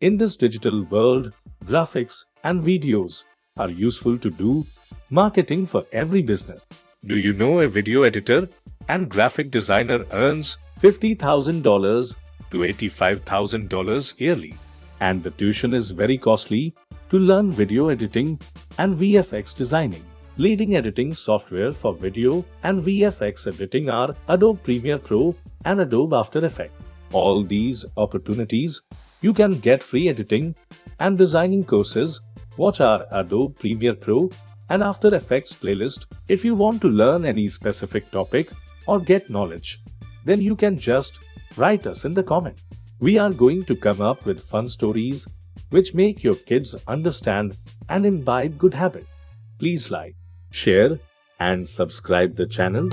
In this digital world, graphics and videos are useful to do marketing for every business. Do you know a video editor and graphic designer earns $50,000 to $85,000 yearly? And the tuition is very costly to learn video editing and VFX designing. Leading editing software for video and VFX editing are Adobe Premiere Pro and Adobe After Effects. All these opportunities you can get free editing and designing courses. Watch our Adobe Premiere Pro and After Effects playlist. If you want to learn any specific topic or get knowledge, then you can just write us in the comment. We are going to come up with fun stories which make your kids understand and imbibe good habits. Please like, share and subscribe the channel.